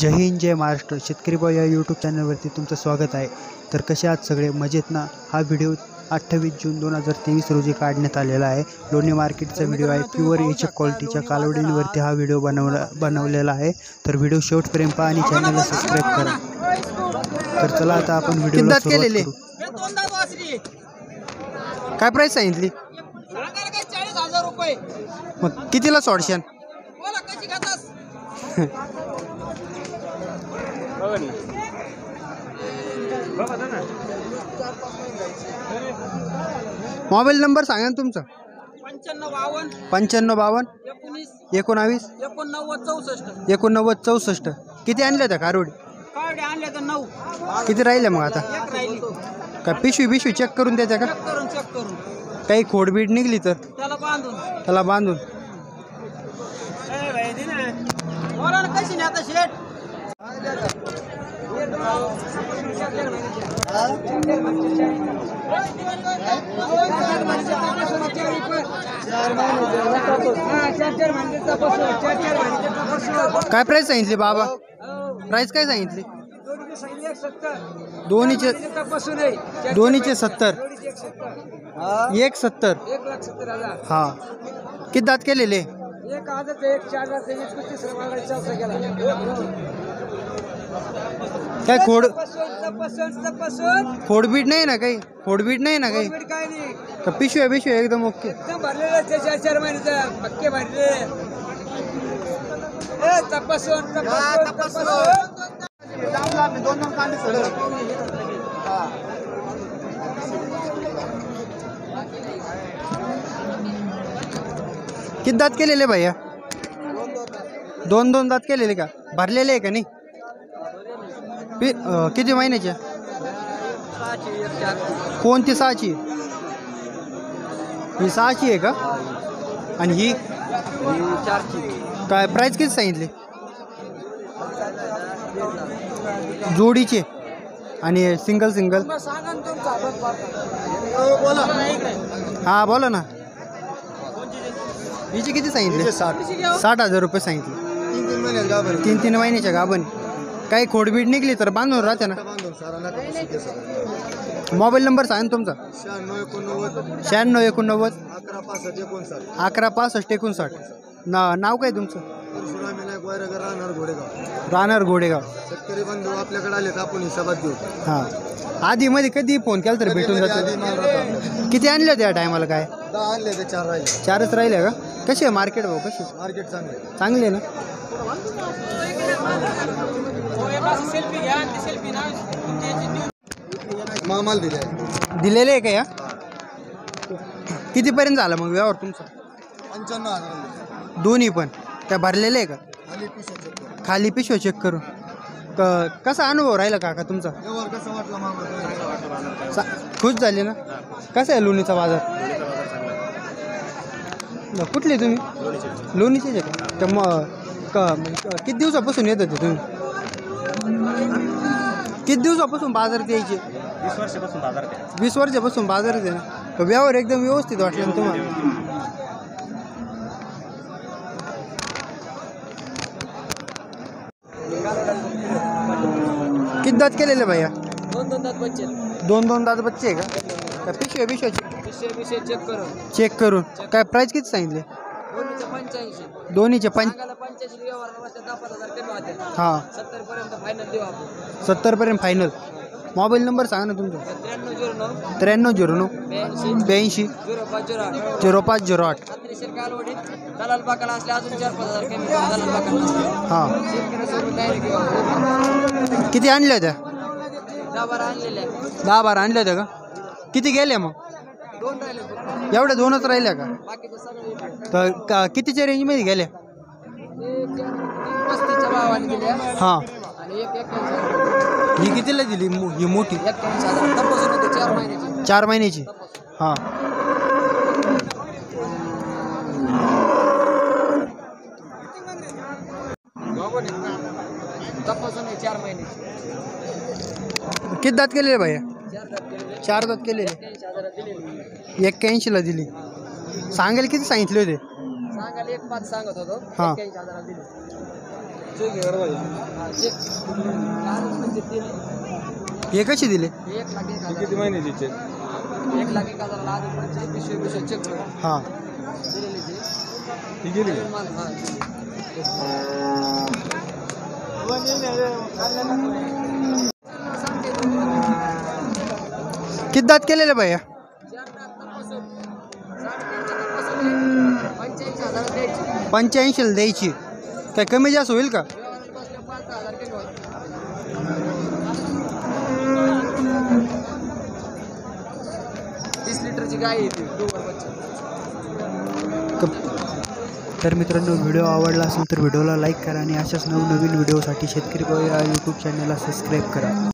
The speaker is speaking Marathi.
जय हिंद जय महाराष्ट्र. शेतकरी बॉय या यूट्यूब चॅनलवरती तुमचं स्वागत आहे. तर कसे आहात सगळे, मजेत ना? हा व्हिडिओ 28 जून 2023 रोजी काढण्यात आलेला आहे. लोणी मार्केटचा व्हिडिओ आहे. प्युअर एच क्वालिटीच्या कालवडींवरती हा व्हिडिओ बनवलेला आहे. तर व्हिडिओ शेवटपर्यंत पहा आणि चॅनलला सबस्क्राईब करा. तर चला आता आपण व्हिडिओला सुरुवात करू. काय प्राइस सांगितली? 40,000 रुपये. मग कितीला सोडशान? बोला कशी खातास? मोबाईल नंबर सांगा ना तुमचा. 55 52 55 52 19 19 89 64. 89 64. किती आणल्या त्या कारोडी? कावडे आणले तर 9. किती राहिल्या मग आता? एक राहिली. का पिशवी चेक करून द्यायच्या का? चेक करून काही खोडबीड निघली तर त्याला बांधून बोला ना कशी नाही आता शेट. काय प्राइस सांगितली बाबा? प्राइस काय सांगितली? दोन्हीचे 70. 170. हा. किती दात केलेले? एक आजच एक 4 दात एक तिसरा मागायचा गेला. काय तपासून खोडबीड नाही ना काही? खोडबीड नाही ना काही? काय नाही का पिशव्या एकदम ओके? एकदम भरलेलं 4 महिन्याचं पक्के भरले. तपासून किती दात केलेले भैया? 2 दात केलेले का? भरलेले आहे का नाही? किती महिन्याच्या? कोणती 6ची? ही 6ची आहे का? आणि ही 4ची. काय प्राइस किती सांगितली जोडीचे? आणि सिंगल हा बोला ना. हिचे किती सांगितले? 60,000 रुपये सांगितले. 3 महिन्याच्या गाभण. काही खोडबीड निघली तर बांधून राहते ना. मोबाईल नंबर सांगा तुमचा. 96 89 11 65 59. नाव काय तुमचं? राहणार घोडेगाव. शेतकरी बंधू आपल्याकडे आले तर आपण हिसाबात देऊ. हां. आधी मध्ये कधी फोन केला तर भेटून जातो. किती आणले त्या टायमाला? काय 10 आणले ते 4 राहिले. 4च राहिले का? कशी आहे मार्केट भाऊ? कशी? मार्केट चांगले ना. मामाल दिलेले आहे का या? कितीपर्यंत झाला मग व्यवहार तुमचा? 55,000. दोन्ही पण त्या भरलेले आहे का? खाली पिशव्या चेक करून. कसा अनुभव राहिला काका तुमचा? व्यवहार कसं वाटला मामा? खुश झाले ना? कसा आहे लोणीचा बाजार? कुठले तुम्ही? लोणीचेच आहे का? तर मग किती दिवसापासून येत होते तुम्ही? किती दिवसापासून बाजारात यायचे? 20 वर्षापासून बाजारात आहे. 20 वर्षापासून बाजारात आहे ना. व्यवहार एकदम व्यवस्थित वाटला ना तुम्हाला? किती दात केलेले भैया? 2 दात बच्चे. 2 दात बच्चे आहे का? पिशव्या चेक करून. काय प्राइस किती सांगितले? दोन्हीचे 85 व्यवहार 10,000 कमी होते. हां. 70 पर्यंत फायनल देऊ आपण. 70 पर्यंत फायनल. मोबाईल नंबर सांगा ना तुमचा. 9309 83 82 0508. दलाल बाकाला असले अजून 4-5 हजार कमी दलाल बाकाला. हां. शेतकऱ्यासोबत डायरेक्ट घेऊ. किती आणल्या होत्या? 10-12 आणलेल्या. 10-12 आणल्या होत्या का? किती गेल्या मग? 2 राहिले. एवढ्या 2च राहिल्या का? बाकीचं सगळं तर कितीच्या रेंजमध्ये गेल्या? 35च्या भावाने दिल्या. हां. आणि 81 ही कितीला दिली ही मोठी? 81,000 तपासून होते 4 महिन्याची. 4 महिन्याची. हां. तपासून 4 महिन्याची. किती दात केलेले भैया? 4 दात केलेले. 81,000 दिलेली. 81ला दिली. सांगायला किती सांगितले होते? सांगायला 1,5 सांगत होतो. हां. 81,000 दिले. हे कसे दिले? 1,01,000 आजूपर्यंत पिशवी चेक हां किती दात केलेले भैया? 85 द्यायची. काय कमी जास्त होईल का? 30 लिटरची गाय येते तर मित्रांनो, व्हिडिओ आवडला असेल तर व्हिडिओला लाईक करा आणि अशाच नवनवीन व्हिडिओसाठी शेतकरी बॉय या यूट्यूब चॅनलला सबस्क्राईब करा.